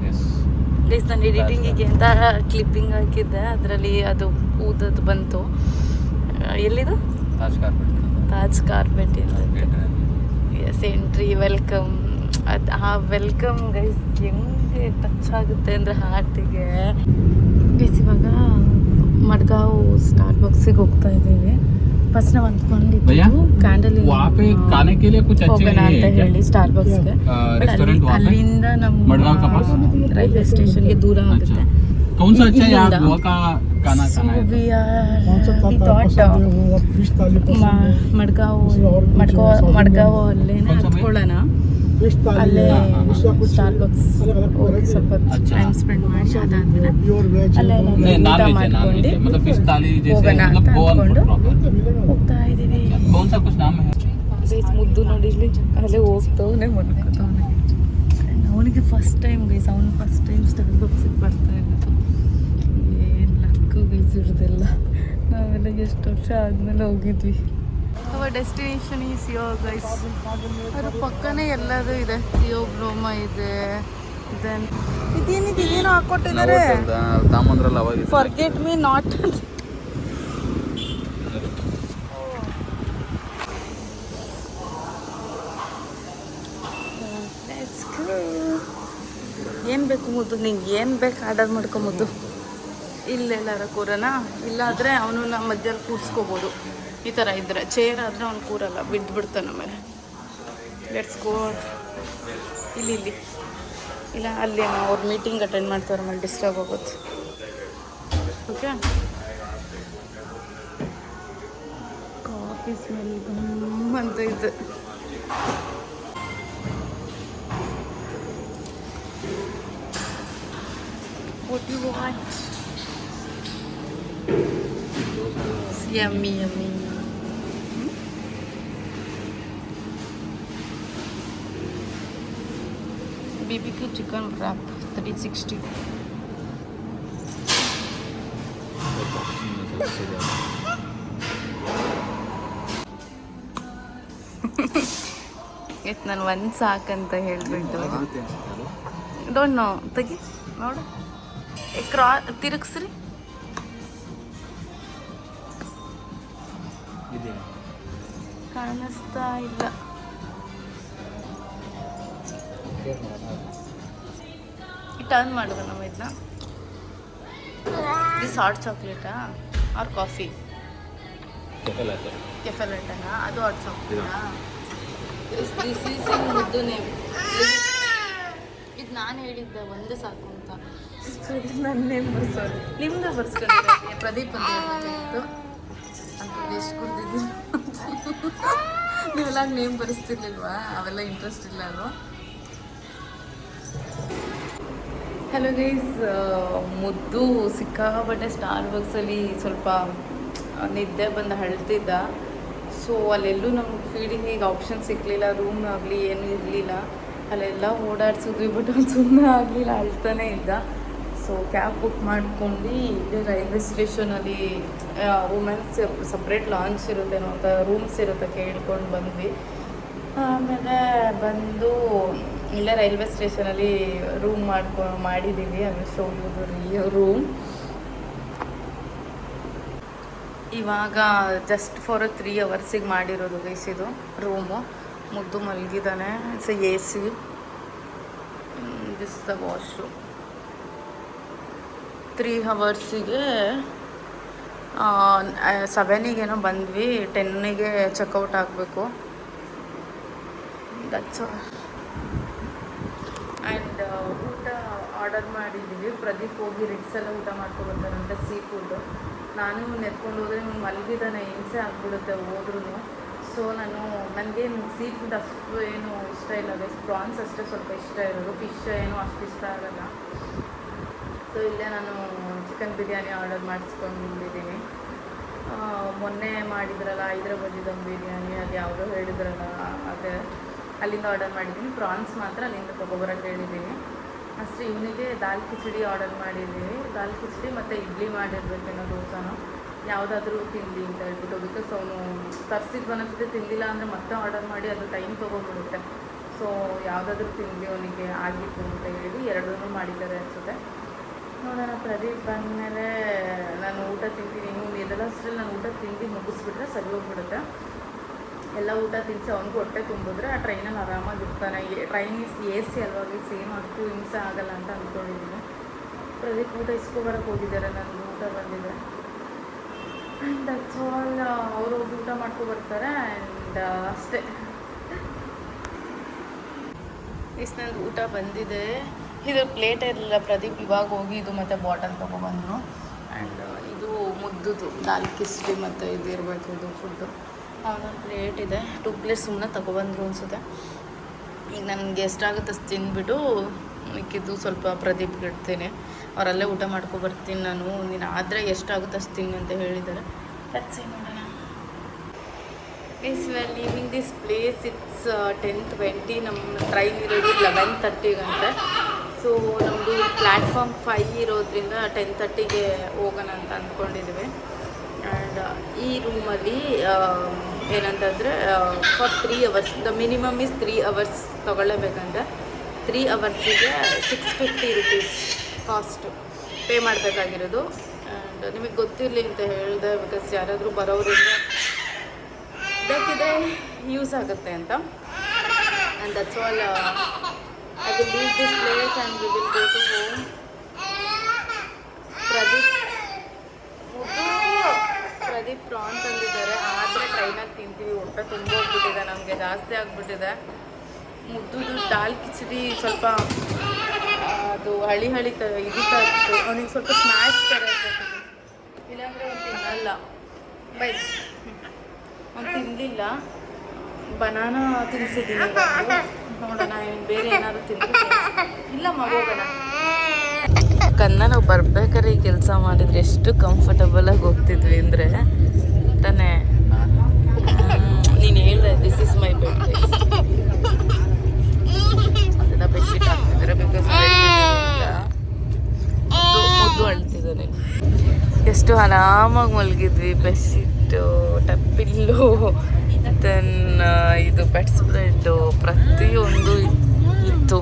Please ನಾನು ಎಡಿಟಿಂಗಿಗೆ ಅಂತ ಕ್ಲಿಪ್ಪಿಂಗ್ ಹಾಕಿದ್ದೆ, ಅದರಲ್ಲಿ ಅದು ಊದದ್ದು ಬಂತು. ಎಲ್ಲಿದು? Taj Corbett. Yes, entry, welcome. ಅದು ಆ ವೆಲ್ಕಮ್ ಗೈಸ್ ಹೆಂಗೆ ಟಚ್ ಆಗುತ್ತೆ ಅಂದರೆ ಹಾರ್ಟಿಗೆ. ಗೈಸ್ ಇವಾಗ ಮಡ್ಗಾಂವ್ ಸ್ಟಾರ್ ಬಾಕ್ಸಿಗೆ ಹೋಗ್ತಾ ಇದ್ದೀವಿ. ಫಸ್ಟ್ ನಾವು ಅಂದ್ಕೊಂಡಿದ್ದು ಕ್ಯಾಂಡಲ್ ಹೋಗೋಣ ಅಂತ ಹೇಳಿ ಸ್ಟಾರ್ ಬಾಕ್ಸ್ಗೆ. ಅಲ್ಲಿಂದ ನಮ್ಮ ರೈಲ್ವೆ ಸ್ಟೇಷನ್ಗೆ ದೂರ ಆಗುತ್ತೆ. ಮಡ್ಗಾಂವ್ ಅಲ್ಲೇನೆ ಹತ್ಕೊಳ್ಳೋಣ, ಅಲ್ಲೇ ಸ್ಟಾರ್ ಬಾಕ್ಸ್ ಹೋಗಿ ಸ್ವಲ್ಪ ಟೈಮ್ ಸ್ಪೆಂಡ್ ಮಾಡಿ ಅದಾದ್ಮೇಲೆ ಅಲ್ಲೇ ಊಟ ಮಾಡ್ಕೊಂಡು ಹೋಗೋಣ ಅಂತ ಅಂದ್ಕೊಂಡು ಹೋಗ್ತಾ ಇದ್ದೀವಿ. ಗೈಸ್ ಮುದ್ದು ನೋಡಿ ಇಲ್ಲಿ ಅಲ್ಲೇ ಹೋಗ್ತವನೆ ಮನ್ಕೋತವನೆ. ಅವನಿಗೆ ಫಸ್ಟ್ ಟೈಮ್ ಗೈಸ್, ಅವನು ಫಸ್ಟ್ ಟೈಮ್ ಸ್ಟಾರ್ ಬಾಕ್ಸಿಗೆ ಬರ್ತಾ ಇರೋದು. ಏನು ಲಕ್ಕು ಗೈಸ್ ಇರೋದೆಲ್ಲ. ನಾವೆಲ್ಲ ಎಷ್ಟು ವರ್ಷ ಆದಮೇಲೆ ಹೋಗಿದ್ವಿ. Our destination is your guys. ಅದ್ರ ಪಕ್ಕನೇ ಎಲ್ಲದೂ ಇದೆ. ಥಿಯೋಬ್ರೋಮಾ ಇದೆ, ದೆನ್ ಇದೇನೋ ಹಾಕೊಟ್ಟಿದ್ದಾರೆ, ಫರ್ಗೆಟ್ ಮೀ ನಾಟ್. ಏನು ಬೇಕು ಮುದ್ದು, ನಿಂಗೆ ಏನು ಬೇಕು ಆರ್ಡರ್ ಮಾಡ್ಕೊಂಬುದು. ಇಲ್ಲೆಲ್ಲಾರ ಕೂರನಾ, ಇಲ್ಲಾದರೆ ಅವನು ನಮ್ಮ ಮಧ್ಯದಲ್ಲಿ ಕೂರಿಸ್ಕೋಬೋದು. ಈ ಥರ ಇದ್ದರೆ ಚೇರ್ ಆದರೆ ಅವ್ನು ಕೂರಲ್ಲ, ಬಿಡ್ತಾನೆ ಆಮೇಲೆ. Let's go. ಇಲ್ಲಿ ಇಲ್ಲ ಅಲ್ಲಿ ಅವ್ರು ಮೀಟಿಂಗ್ ಅಟೆಂಡ್ ಮಾಡ್ತಾರೆ, ಆಮೇಲೆ ಡಿಸ್ಟರ್ಬ್ ಆಗುತ್ತೆ. ಓಕೆ, ಕಾಫಿ ಸ್ಮೆಲ್ ಅಂತ ಇದು. What do you want? Yummy. BBQ chicken wrap 360. ಎಷ್ಟು ನಾನು ಒಂದು ಸಾಕಂತ ಹೇಳಿಬಿಟ್ಟು ಡೋಂಟ್ ನೋ. ತೆಗಿ ನೋಡು, ತಿರುಗಿಸ್ರಿ. ಕಾಣಿಸ್ತಾ ಇಲ್ಲ. ಟರ್ನ್ ಮಾಡಿದ ನಾವು ಇದನ್ನ. ದಿಸ್ ಹಾಟ್ ಚಾಕ್ಲೇಟಾ ಆರ್ ಕಾಫಿ? ಕೆಫೆ ಲ್ಯಾಟೆನಾ? ಅದು ಹಾಟ್ ಚಾಕ್ಲೇಟಾ? This is in Muddu name. ಇದು ನಾನು ಹೇಳಿದ್ದೆ ಒಂದೇ ಸಾಕು ಅಂತ. ನನ್ನ ನೇಮ್ ಬರ್ಸೋದು, ನಿಮ್ದು ಬರ್ಸ್ಕೊಂಡಿರೋದು ಪ್ರದೀಪ್ ಅಂತ ಹೇಳ್ಬೇಕಿತ್ತು ಅಂತ ಎಷ್ಟು ಕುಡ್ದಿದ್ದೀನಿ. ನೀವೆಲ್ಲ ನೇಮ್ ಬರೆಸ್ತಿರ್ಲಿಲ್ವಾ? ಅವೆಲ್ಲ ಇಂಟ್ರೆಸ್ಟ್ ಇಲ್ಲ ಅಲ್ವಾ? ಹಲೋ ಗೈಸ್, ಮುದ್ದು ಸಿಕ್ಕಾಪಟ್ಟೆ ಸ್ಟಾರ್ ಬಾಕ್ಸಲ್ಲಿ ಸ್ವಲ್ಪ ನಿದ್ದೆ ಬಂದು ಅಳ್ತಿದ್ದ. ಸೊ ಅಲ್ಲೆಲ್ಲೂ ನಮ್ಗೆ ಫೀಡಿಂಗಿಗೆ ಆಪ್ಷನ್ ಸಿಗಲಿಲ್ಲ, ರೂಮ್ ಆಗಲಿ ಏನೂ ಇರಲಿಲ್ಲ. ಅಲ್ಲೆಲ್ಲ ಓಡಾಡ್ಸಿದ್ವಿ, ಬಟ್ ಅವ್ನು ಸುಮ್ಮನೆ ಆಗಲಿಲ್ಲ, ಅಳ್ತಾನೆ ಇದ್ದ. ಸೊ ಕ್ಯಾಬ್ ಬುಕ್ ಮಾಡ್ಕೊಂಡು ಇಲ್ಲಿ ರೈಲ್ವೆ ಸ್ಟೇಷನಲ್ಲಿ ವುಮೆನ್ಸ್ ಸಪ್ರೇಟ್ ಲಾಂಚ್ ಇರುತ್ತೇನೋ ಅಂತ ರೂಮ್ಸ್ ಇರುತ್ತೆ ಕೇಳ್ಕೊಂಡು ಬಂದ್ವಿ. ಆಮೇಲೆ ಬಂದು ಇಲ್ಲೇ ರೈಲ್ವೆ ಸ್ಟೇಷನಲ್ಲಿ ರೂಮ್ ಮಾಡಿದ್ದೀವಿ. ಅದು ಶೋದು ರೂಮ್. ಇವಾಗ ಜಸ್ಟ್ ಫಾರ್ 3 hours ಮಾಡಿರೋದು ಗೈಸ್ ಇದು ರೂಮು. ಮುದ್ದು ಮಲಗಿದ್ದಾನೆ. It's AC. This the washroom. 3 hours 7 ಬಂದ್ವಿ, 10 ಚೆಕ್ಔಟ್ ಆಗಬೇಕು. ದಟ್ಸ್ ಆ್ಯಂಡ್ ಊಟ ಆರ್ಡರ್ ಮಾಡಿದ್ದೀವಿ. ಪ್ರದೀಪ್ ಹೋಗಿ ರಿಟ್ಸೆಲ್ಲ ಊಟ ಮಾಡ್ಕೊಬರ್ತಾರಂತೆ, ಸೀ ಫುಡ್ಡು. ನಾನು ನೆತ್ಕೊಂಡು ಹೋದರೆ ಇವ್ನು ಮಲಗಿದಾನೆ, ಹಿಂಸೆ ಆಗ್ಬಿಡುತ್ತೆ ಹೋದ್ರೂ. ಸೊ ನನಗೇನು ಸೀ ಫುಡ್ ಅಷ್ಟು ಏನು ಇಷ್ಟ ಇಲ್ಲ, ಪ್ರಾನ್ಸ್ ಅಷ್ಟೇ ಸ್ವಲ್ಪ ಇಷ್ಟ ಇರೋದು, ಫಿಶ್ ಏನು ಅಷ್ಟು ಇಷ್ಟ ಆಗಲ್ಲ. ಸೊ ಇಲ್ಲೇ ನಾನು ಚಿಕನ್ ಬಿರಿಯಾನಿ ಆರ್ಡರ್ ಮಾಡಿಸ್ಕೊಂಡಿದ್ದೀನಿ. ಮೊನ್ನೆ ಮಾಡಿದ್ರಲ್ಲ ಹೈದ್ರಾಬಾದಿ ದಮ್ ಬಿರಿಯಾನಿ, ಅದು ಯಾವುದೋ ಹೇಳಿದ್ರಲ್ಲ ಅದೇ ಅಲ್ಲಿಂದ ಆರ್ಡರ್ ಮಾಡಿದ್ದೀನಿ. ಪ್ರಾನ್ಸ್ ಮಾತ್ರ ಅಲ್ಲಿಂದ ತೊಗೊಬರೋಕ್ಕೆ ಹೇಳಿದ್ದೀನಿ ಅಷ್ಟೇ. ಇವನಿಗೆ ದಾಲ್ ಕಿಚಡಿ ಆರ್ಡರ್ ಮಾಡಿದ್ದೀವಿ. ದಾಲ್ ಕಿಚಡಿ ಮತ್ತು ಇಡ್ಲಿ ಮಾಡಿರ್ಬೇಕೇನೋ, ದೋಸೆನೋ ಯಾವುದಾದ್ರೂ ತಿಂಡಿ ಅಂತ ಹೇಳ್ಬಿಟ್ಟು. ಬಿಕಾಸ್ ಅವನು ತರಿಸಿದ್ದು ಒಂದೊಂದ್ಸತಿ ತಿಂದಿಲ್ಲ ಅಂದರೆ ಮತ್ತೆ ಆರ್ಡರ್ ಮಾಡಿ ಅದು ಟೈಮ್ ತೊಗೊಬಿಡುತ್ತೆ. ಸೊ ಯಾವುದಾದ್ರೂ ತಿಂಡಿ ಅವನಿಗೆ ಆಗಿತ್ತು ಅಂತ ಹೇಳಿ ಎರಡೂ ಮಾಡಿದ್ದಾರೆ ಅನಿಸುತ್ತೆ. ನೋಡೋಣ, ಪ್ರದೀಪ್ ಬಂದಮೇಲೆ ನಾನು ಊಟ ತಿಂತೀನಿ. ಇನ್ನು ಇದೆಲ್ಲ ಅಷ್ಟರಲ್ಲಿ ನಾನು ಊಟ ತಿಂದು ಮುಗಿಸ್ಬಿಟ್ರೆ ಸರಿ ಹೋಗ್ಬಿಡುತ್ತೆ. ಎಲ್ಲ ಊಟ ತಿನ್ನಿಸಿ ಅವ್ನಿಗೂ ಹೊಟ್ಟೆ ತುಂಬಿದ್ರೆ ಆ ಟ್ರೈನಲ್ಲಿ ಆರಾಮಾಗಿರ್ತಾನೆ. ಟ್ರೈನ್ AC ಅಲ್ವಾಗಿ ಸೇಮ್ ಅಷ್ಟು ಹಿಂಸೆ ಆಗಲ್ಲ ಅಂತ ಅಂದ್ಕೊಂಡಿದ್ದೀನಿ. ಪ್ರದೀಪ್ ಊಟ ಇಸ್ಕೊಬರಕ್ಕೆ ಹೋಗಿದ್ದಾರೆ, ನನಗೆ ಊಟ ಬಂದಿದೆ. And that's all. ಅವರು ಹೋಗಿ ಊಟ ಮಾಡ್ಕೊಬರ್ತಾರೆ ಆ್ಯಂಡ್ ಅಷ್ಟೇ. ನಂದು ಊಟ ಬಂದಿದೆ. ಇದು ಪ್ಲೇಟ್ ಇರಲಿಲ್ಲ, ಪ್ರದೀಪ್ ಇವಾಗ ಹೋಗಿ ಇದು ಮತ್ತು ಬಾಟಲ್ ತೊಗೊಬಂದರು. ಆ್ಯಂಡ್ ಇದು ಮುದ್ದುದು ದಾಲ್ ಕಿಚಡಿ ಮತ್ತು ಇದು ಇರಬೇಕು, ಇದು ಫುಡ್ಡು. ಅವನೊಂದು ಪ್ಲೇಟ್ ಇದೆ, 2 ಪ್ಲೇಟ್ ಸುಮ್ಮನೆ ತೊಗೊಬಂದರು ಅನಿಸುತ್ತೆ. ಈಗ ನನಗೆ ಎಷ್ಟಾಗುತ್ತೆ ಅಷ್ಟು ತಿಂದ್ಬಿಟ್ಟು ಮಿಕ್ಕಿದ್ದು ಸ್ವಲ್ಪ ಪ್ರದೀಪ್ಗೆ ಇಡ್ತೀನಿ. ಅವರಲ್ಲೇ ಊಟ ಮಾಡ್ಕೊಬರ್ತೀನಿ ನಾನು. ನೀನು ಆದರೆ ಎಷ್ಟಾಗುತ್ತೆ ಅಷ್ಟು ತಿನ್ನು ಅಂತ ಹೇಳಿದ್ದಾರೆ. ಹಚ್ಚಿ ನೋಡೋಣ. Is well leaving this place. It's 10:20. ನಮ್ಮ ಟ್ರೈನ್ ಇರೋದು 11:30 ಸೊ ನಮ್ಮದು ಪ್ಲ್ಯಾಟ್ಫಾರ್ಮ್ 5 ಇರೋದ್ರಿಂದ 10:30ಗೆ ಹೋಗೋಣ ಅಂತ ಅಂದ್ಕೊಂಡಿದ್ದೀವಿ. ಆ್ಯಂಡ್ ಈ ರೂಮಲ್ಲಿ ಏನಂತಂದರೆ for 3 hours, the minimum is 3 hours ತೊಗೊಳ್ಳೇಬೇಕಂದ್ರೆ 3 hours-ಗೆ 650 rupees ಕಾಸ್ಟು ಪೇ ಮಾಡಬೇಕಾಗಿರೋದು. ಆ್ಯಂಡ್ ನಿಮಗೆ ಗೊತ್ತಿರಲಿ ಅಂತ ಹೇಳಿದೆ, ಬಿಕಾಸ್ ಯಾರಾದರೂ ಬರೋರಿಂದ ಬೇಕಿದ್ರೆ ಯೂಸ್ ಆಗುತ್ತೆ ಅಂತ. And that's all. I will leave this place and we will go to home. Pradeep prawn ತಂದಿದ್ದಾರೆ, ಆದರೆ ಟ್ರೈನಾಗಿ ತಿಂತೀವಿ. ಹೊಟ್ಟೆ ತುಂಬ ಹೋಗ್ಬಿಟ್ಟಿದೆ, ನಮಗೆ ಜಾಸ್ತಿ ಆಗಿಬಿಟ್ಟಿದೆ. ಮುದ್ದು ದಾಲ್ ಕಿಚಡಿ ಸ್ವಲ್ಪ ಅದು ಹಳಿ ಥರ ಇದಿತಾ ಇತ್ತು. ಅವನಿಗೆ ಸ್ವಲ್ಪ ಸ್ಮ್ಯಾಶ್ ಥರ ಇರ್ತದೆ, ಇಲ್ಲಾಂದರೆ ಅವ್ನು ತಿನ್ನಲ್ಲ. ಬೈ ಅವ್ನು ತಿನ್ನಲಿಲ್ಲ. ಬನಾನಾ ತಿನ್ನಿಸಿದ್ದೀನಿ. ನೋಡೋಣ ಇನ್ನು ಬೇರೆ ಏನಾದ್ರು ತಿಂದರೆ ಇಲ್ಲ ಹೋಗೋಣ. ನಾವು ಬರ್ಬೇಕಾದ್ರೆ ಈ ಕೆಲಸ ಮಾಡಿದ್ರೆ ಎಷ್ಟು ಕಂಫರ್ಟಬಲಾಗಿ ಹೋಗ್ತಿದ್ವಿ ಅಂದರೆ ತಾನೇ. ನೀನು ಹೇಳಿದೆ ದಿಸ್ ಇಸ್ ಮೈ ಬೆಡ್. ಅದೆಲ್ಲ ಬೆಡ್ಶೀಟ್ ಹಾಕ್ತಿದ್ದಾರೆ ಬಿಕಾಸ್ ಮುದ್ದು ಅಳ್ತಿದ್ದಾನೆ. ಎಷ್ಟು ಆರಾಮಾಗಿ ಮಲಗಿದ್ವಿ. ಬೆಡ್ಶೀಟು, ಟಪ್ಪಿಲ್ಲು, ದೆನ್ ಇದು ಬೆಡ್ ಸ್ಪ್ರೆಡ್ಡು ಪ್ರತಿಯೊಂದು ಇತ್ತು.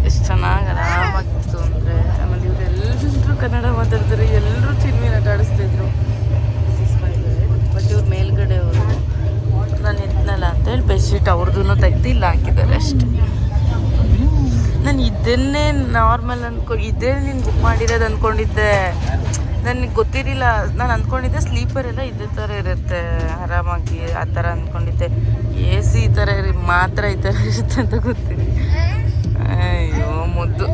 ಎಷ್ಟು ಚೆನ್ನಾಗಿ ಆರಾಮಾಗಿತ್ತು ಅಂದರೆ. ಆಮೇಲೆ ಇವರೆಲ್ಲರೂ ಕನ್ನಡ ಮಾತಾಡ್ತಾರೆ, ಎಲ್ಲರೂ ಚಿನ್ಮೀನು ಆಟ ಆಡಿಸ್ತಿದ್ರು. ಬಟ್ ಇವ್ರು ಮೇಲ್ಗಡೆ ಅವರು ನಾನು ಎತ್ತನಲ್ಲ ಅಂತೇಳಿ ಬೆಡ್ಶೀಟ್ ಅವ್ರದ್ದು ತೆಗ್ದು ಇಲ್ಲ ಹಾಕಿದ್ದಾರೆ ಅಷ್ಟೆ. ನಾನು ಇದನ್ನೇ ನಾರ್ಮಲ್ ಇದೇ ನೀನು ಬುಕ್ ಮಾಡಿರೋದು ಅಂದ್ಕೊಂಡಿದ್ದೆ. ನನಗೆ ಗೊತ್ತಿರಲಿಲ್ಲ. ನಾನು ಅಂದ್ಕೊಂಡಿದ್ದೆ ಸ್ಲೀಪರ್ ಎಲ್ಲ ಇದೇ ಥರ ಇರುತ್ತೆ ಆರಾಮಾಗಿ, ಆ ಥರ ಅಂದ್ಕೊಂಡಿದ್ದೆ. AC ಈ ಥರ ಮಾತ್ರ ಈ ಥರ ಇರುತ್ತೆ ಅಂತ ಗೊತ್ತಿಲ್ಲ. ಅಯ್ಯೋ ಮುದ್ದು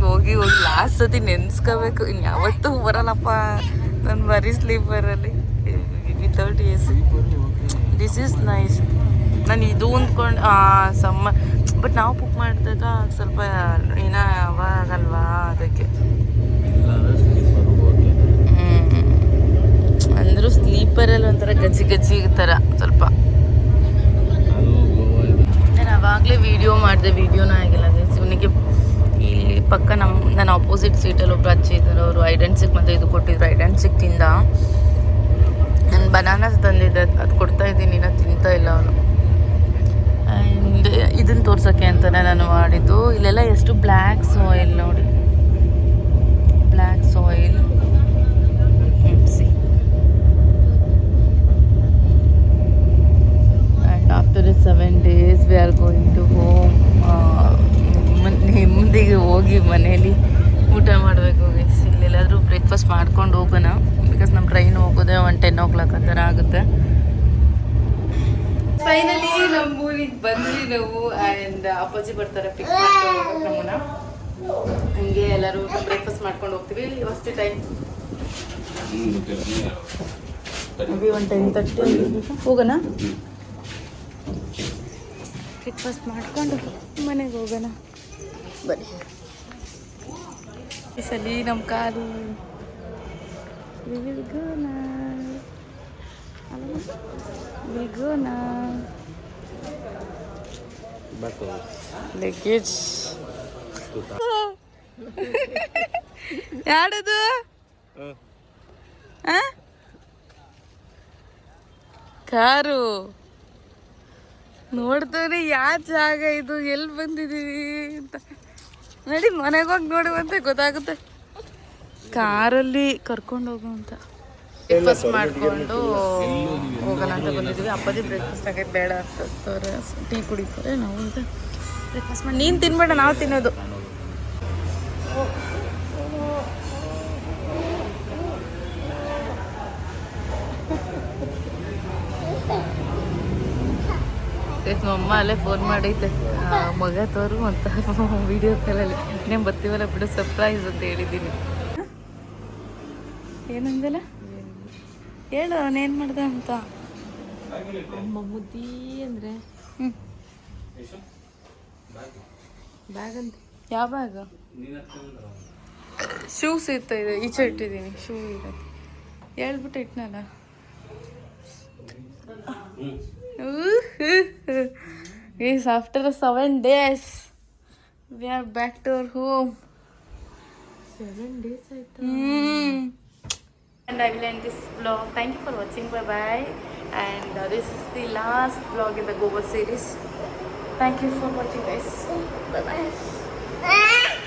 ಹೋಗಿ ಲಾಸ್ಟ್ ಸತಿ ನೆನೆಸ್ಕೋಬೇಕು. ಇನ್ನು ಯಾವತ್ತೂ ಬರಲ್ಲಪ್ಪ ನಾನು ಬರೀ ಸ್ಲೀಪರಲ್ಲಿ without AC. This is nice. ನಾನು ಇದು ಅಂದ್ಕೊಂಡು ಬಟ್ ನಾವು ಬುಕ್ ಮಾಡಿದಾಗ ಸ್ವಲ್ಪ ಏನೋ ಅವಾಗಲ್ವಾ, ಅದಕ್ಕೆ ಅಂದರೂ ಸ್ಲೀಪರಲ್ಲಿ ಒಂಥರ ಗಜ್ಜಿ ಥರ ಸ್ವಲ್ಪ. ನಾನು ಆವಾಗಲೇ ವೀಡಿಯೋ ಮಾಡಿದೆ, ವೀಡಿಯೋನೂ ಆಗಿಲ್ಲ. ಇವನಿಗೆ ಇಲ್ಲಿ ಪಕ್ಕ ನನ್ನ ಆಪೋಸಿಟ್ ಸೀಟಲ್ಲಿ ಒಬ್ಬರು ಅಜ್ಜಿ ಇದ್ದರು. ಅವರು ಐಡ್ ಆ್ಯಂಡ್ ಸಿಕ್ ಮತ್ತು ಇದು ಕೊಟ್ಟಿದ್ರು. ಐಡ್ ಆ್ಯಂಡ್ ಸಿಕ್ಕಿಂದ ನಾನು ಬನಾನಾಸ್ ತಂದಿದ್ದೆ, ಅದು ಕೊಡ್ತಾಯಿದ್ದೀನಿ, ಇನ್ನೂ ತಿಂತಾ ಇಲ್ಲ ಅವನು. ಆ್ಯಂಡ್ ಇದನ್ನು ತೋರ್ಸೋಕ್ಕೆ ಅಂತಲೇ ನಾನು ಮಾಡಿದ್ದು. ಇಲ್ಲೆಲ್ಲ ಎಷ್ಟು ಬ್ಲ್ಯಾಕ್ ಸಾಯಿಲ್ ನೋಡಿ, black soil. See and after 7 days we are going to home. ನೆಮ್ಮದಿಗೆ ಹೋಗಿ ಮನೇಲಿ ಊಟ ಮಾಡಬೇಕು. ಇಲ್ಲೆಲ್ಲಾದರೂ ಬ್ರೇಕ್ಫಾಸ್ಟ್ ಮಾಡ್ಕೊಂಡು ಹೋಗೋಣ, ಬಿಕಾಸ್ ನಮ್ಮ ಟ್ರೈನ್ ಹೋಗೋದೇ 10 o'clock ಆ ಥರ ಆಗುತ್ತೆ. ಫೈನಲಿ ನಮ್ಮ ಊರಿಗೆ ಬಂದ್ವಿ ನಾವು. ಆ್ಯಂಡ್ ಅಪ್ಪಾಜಿ ಬರ್ತಾರೆ ಪಿಕ್ ಮಾಡ್ಕೊಂಡು ಹೋಗೋಕೆ ನಮ್ಮನ್ನ. ಹಂಗೆ ಎಲ್ಲರೂ ಬ್ರೇಕ್ಫಾಸ್ಟ್ ಮಾಡ್ಕೊಂಡು ಹೋಗ್ತೀವಿ. ವಸ್ತಿ ಟೈಮ್ ಮೇಬಿ ಒಂದು 10:30 ಹೋಗೋಣ. ಬ್ರೇಕ್ಫಾಸ್ಟ್ ಮಾಡ್ಕೊಂಡು ಮನೆಗೆ ಹೋಗೋಣ ಬನ್ನಿ. ಈ ಸಲ ನಮ್ಮ ಕಾರು ಲಗೇಜ್ ಯಾರದು ಕಾರು ನೋಡ್ತಾರೆ ಯಾವ ಜಾಗ ಇದು, ಎಲ್ಲಿ ಬಂದಿದ್ದೀವಿ ಅಂತ. ನಡಿ ಮನೆಗೆ ಹೋಗಿ ನೋಡುವಂತೆ ಗೊತ್ತಾಗುತ್ತೆ. ಕಾರಲ್ಲಿ ಕರ್ಕೊಂಡು ಹೋಗು ಅಂತ. ಬ್ರೇಕ್ಫಾಸ್ಟ್ ಮಾಡಿಕೊಂಡು ಹೋಗೋಣ ಅಂತ ಬಂದಿದ್ದೀವಿ. ಅಪ್ಪಾಜಿ ಬ್ರೇಕ್ಫಾಸ್ಟ್ ಆಗೈತೆ ಬೇಡ ಅಂತ ಟೀ ಕುಡಿತಾರೆ. ನಾವು ಅಂತ ಬ್ರೇಕ್ಫಾಸ್ಟ್ ಮಾಡಿ ನೀನು ತಿನ್ಬೇಡ, ನಾವು ತಿನ್ನೋದು. ನಮ್ಮಮ್ಮ ಅಲ್ಲೇ ಫೋನ್ ಮಾಡೈತೆ, ಮಗ ತೋರು ಅಂತ ವಿಡಿಯೋ ಕಾಲಲ್ಲಿ. ಇನ್ನೇನು ಬರ್ತೀವಲ್ಲ ಬಿಡು ಸರ್ಪ್ರೈಸ್ ಅಂತ ಹೇಳಿದ್ದೀನಿ. ಏನಂದಲ್ಲ ಹೇಳು, ಅವನೇನು ಮಾಡ್ದೆ ಅಂತ. ಮುದ್ದಿ ಅಂದರೆ ಬ್ಯಾಗ್ ಅಂತ. ಯಾವ ಬ್ಯಾಗ್? ಶೂಸ್ ಇರ್ತಾ ಇದೆ, ಈಚೆ ಇಟ್ಟಿದ್ದೀನಿ. ಶೂ ಇರೋದು ಹೇಳ್ಬಿಟ್ಟು ಇಟ್ನಲ್ಲ. Yes, after 7 days we are back to our home. 7 days ಆಯ್ತು. And I will end this vlog. Thank you for watching. Bye bye. And this is the last vlog in the Goa series. Thank you for watching, guys. Bye bye.